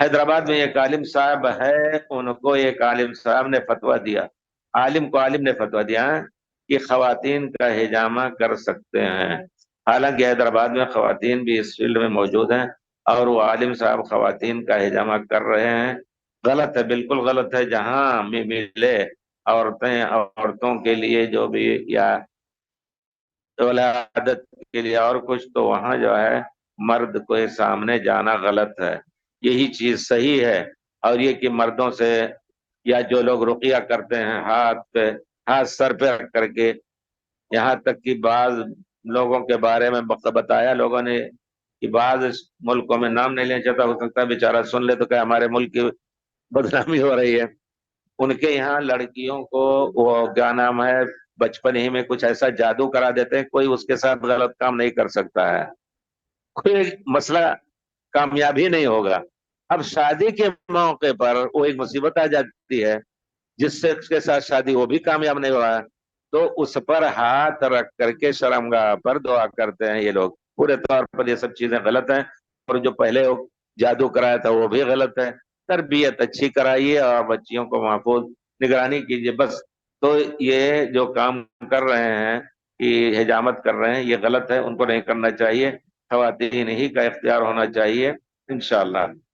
حیدرآباد میں ایک عالم صاحب ہے، ان کو ایک عالم صاحب نے فتویٰ دیا، عالم نے فتویٰ دیا کہ خواتین کا ہجامہ کر سکتے ہیں۔ حالانکہ حیدرآباد میں خواتین بھی اس فیلڈ میں موجود ہیں، اور وہ عالم صاحب خواتین کا ہجامہ کر رہے ہیں۔ غلط ہے، بالکل غلط ہے۔ جہاں بھی ملے عورتوں کے لیے جو بھی، یا ولادت کے لیے اور کچھ، تو وہاں جو ہے مرد کو سامنے جانا غلط ہے، یہی چیز صحیح ہے۔ اور یہ کہ مردوں سے، یا جو لوگ رقیہ کرتے ہیں ہاتھ سر پہ رکھ کر کے، یہاں تک کہ بعض لوگوں کے بارے میں بتایا لوگوں نے کہ بعض ملکوں میں، نام نہیں لینا چاہتا، ہو سکتا ہے بیچارہ سن لے تو کہ ہمارے ملک کی بدنامی ہو رہی ہے، ان کے یہاں لڑکیوں کو وہ کیا نام ہے، بچپن ہی میں کچھ ایسا جادو کرا دیتے ہیں، کوئی اس کے ساتھ غلط کام نہیں کر سکتا ہے، کوئی مسئلہ کامیاب ہی نہیں ہوگا۔ اب شادی کے موقع پر وہ ایک مصیبت آ جاتی ہے، جس سے اس کے ساتھ شادی وہ بھی کامیاب نہیں ہوا ہے، تو اس پر ہاتھ رکھ کر کے شرمگاہ پر دعا کرتے ہیں یہ لوگ۔ پورے طور پر یہ سب چیزیں غلط ہیں، اور جو پہلے جادو کرایا تھا وہ بھی غلط ہے۔ تربیت اچھی کرائیے اور بچیوں کو محفوظ نگرانی کیجیے بس۔ تو یہ جو کام کر رہے ہیں کہ حجامت کر رہے ہیں، یہ غلط ہے، ان کو نہیں کرنا چاہیے، خواتین ہی کا اختیار ہونا چاہیے انشاءاللہ۔